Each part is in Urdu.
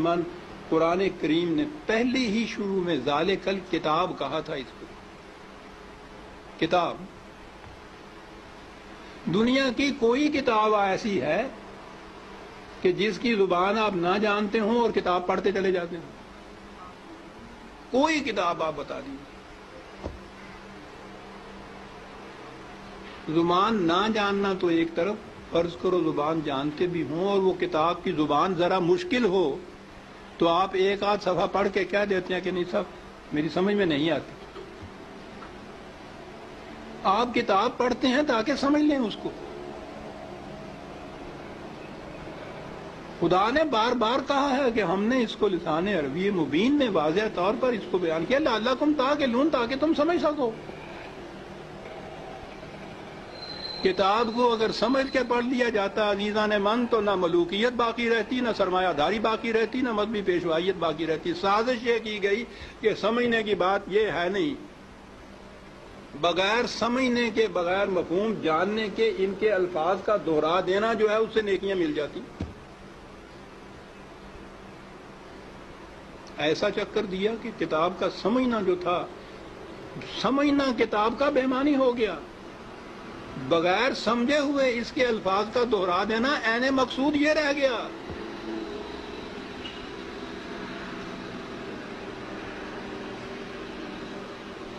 من قرآن کریم نے پہلی ہی شروع میں ذالکل کتاب کہا تھا. اس کو کتاب. دنیا کی کوئی کتاب ایسی ہے کہ جس کی زبان آپ نہ جانتے ہوں اور کتاب پڑھتے چلے جاتے ہیں؟ کوئی کتاب آپ بتا دیجیے. زبان نہ جاننا تو ایک طرف، فرض کرو زبان جانتے بھی ہوں اور وہ کتاب کی زبان ذرا مشکل ہو تو آپ ایک آدھ صفحہ پڑھ کے کہہ دیتے ہیں کہ نہیں صاحب میری سمجھ میں نہیں آتی. آپ کتاب پڑھتے ہیں تاکہ سمجھ لیں اس کو. خدا نے بار بار کہا ہے کہ ہم نے اس کو لسان عربی مبین میں واضح طور پر اس کو بیان کیا، لعلکم تعقلون، تاکہ تم سمجھ سکو. کتاب کو اگر سمجھ کے پڑھ لیا جاتا عزیزان من تو نہ ملوکیت باقی رہتی، نہ سرمایہ داری باقی رہتی، نہ مذہبی پیشوائیت باقی رہتی. سازش یہ کی گئی کہ سمجھنے کی بات یہ ہے نہیں، بغیر سمجھنے کے، بغیر مفہوم جاننے کے ان کے الفاظ کا دہرا دینا جو ہے اس سے نیکیاں مل جاتی. ایسا چکر دیا کہ کتاب کا سمجھنا جو تھا، سمجھنا کتاب کا بے معنی ہو گیا. بغیر سمجھے ہوئے اس کے الفاظ کا دہرا دینا عین مقصود یہ رہ گیا.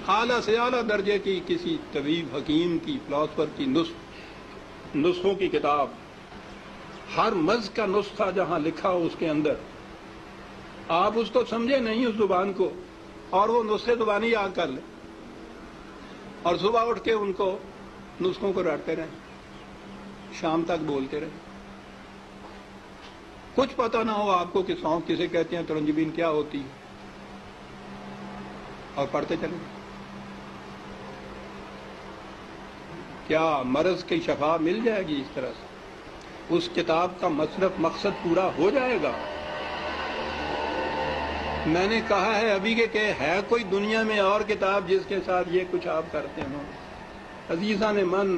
اعلیٰ سے اعلیٰ درجے کی کسی طبیب، حکیم کی، فلاسفر کی نسخوں کی کتاب، ہر مرض کا نسخہ جہاں لکھا ہو اس کے اندر، آپ اس کو سمجھے نہیں اس زبان کو اور وہ نسخے زبانی یاد کر لیں اور صبح اٹھ کے ان کو نسخوں کو رٹتے رہیں، شام تک بولتے رہیں. کچھ پتہ نہ ہو آپ کو کہ سونف کسے کہتے ہیں، ترنجبین کیا ہوتی ہے، اور پڑھتے چلیں. کیا مرض کی شفا مل جائے گی اس طرح سے؟ اس کتاب کا مقصد پورا ہو جائے گا؟ میں نے کہا ہے ابھی کہ ہے کوئی دنیا میں اور کتاب جس کے ساتھ یہ کچھ آپ کرتے ہوں؟ عزیزان من،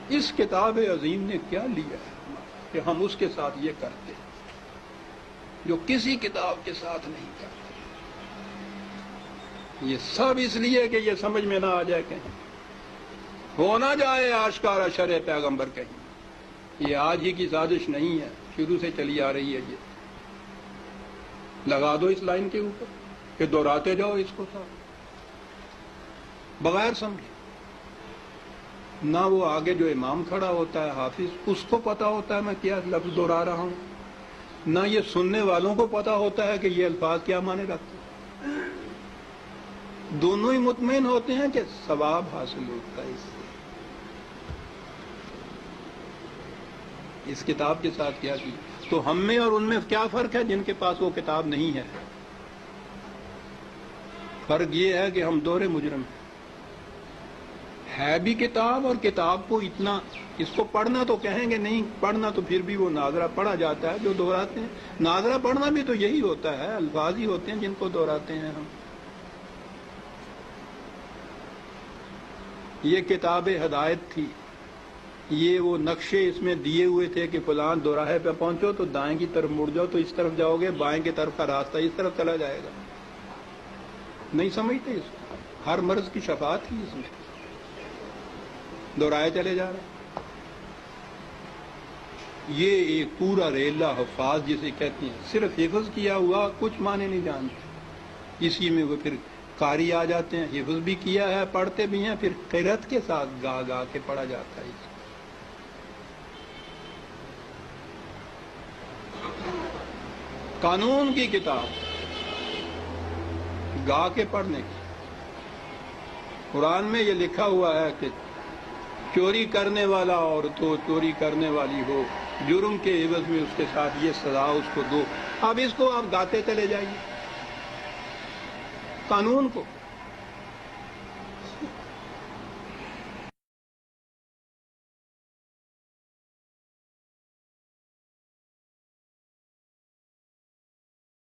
اس کتاب عظیم نے کیا لیا ہے کہ ہم اس کے ساتھ یہ کرتے جو کسی کتاب کے ساتھ نہیں کرتے. یہ سب اس لیے کہ یہ سمجھ میں نہ آ جائے، کہیں ہو نہ جائے آشکارا شرع پیغمبر. کہیں یہ آج ہی کی سازش نہیں ہے، شروع سے چلی آ رہی ہے. یہ لگا دو اس لائن کے اوپر کہ دہراتے جاؤ اس کو ساتھ بغیر سمجھے. نہ وہ آگے جو امام کھڑا ہوتا ہے حافظ، اس کو پتا ہوتا ہے میں کیا لفظ دہرا رہا ہوں، نہ یہ سننے والوں کو پتا ہوتا ہے کہ یہ الفاظ کیا معنی رکھتے ہیں. دونوں ہی مطمئن ہوتے ہیں کہ ثواب حاصل ہوتا ہے. اس کتاب کے ساتھ کیا کی تو ہم میں اور ان میں کیا فرق ہے جن کے پاس وہ کتاب نہیں ہے؟ فرق یہ ہے کہ ہم دور مجرم ہیں. ہے بھی کتاب اور کتاب کو اتنا، اس کو پڑھنا تو کہیں گے نہیں، پڑھنا تو پھر بھی وہ ناظرہ پڑھا جاتا ہے جو دہراتے ہیں. ناظرہ پڑھنا بھی تو یہی ہوتا ہے، الفاظ ہی ہوتے ہیں جن کو دہراتے ہیں ہم. یہ کتاب ہدایت تھی، یہ وہ نقشے اس میں دیے ہوئے تھے کہ فلاں دوراہے پہ پہنچو تو دائیں کی طرف مڑ جاؤ تو اس طرف جاؤ گے، بائیں کی طرف کا راستہ اس طرف چلا جائے گا. نہیں سمجھتے اس کو. ہر مرض کی شفا تھی اس میں، دہرائے چلے جا رہے. یہ ایک پورا ریلا حفاظ جسے کہتے ہیں، صرف حفظ کیا ہوا کچھ معنی نہیں جانتے. اسی میں وہ پھر قاری آ جاتے ہیں، حفظ بھی کیا ہے، پڑھتے بھی ہیں، پھر قرأت کے ساتھ گا گا کے پڑھا جاتا ہے. قانون کی کتاب گا کے پڑھنے کی. قرآن میں یہ لکھا ہوا ہے کہ چوری کرنے والا عورت ہو، چوری کرنے والی ہو، جرم کے عوض میں اس کے ساتھ یہ سزا اس کو دو. اب اس کو آپ گاتے چلے جائیے قانون کو.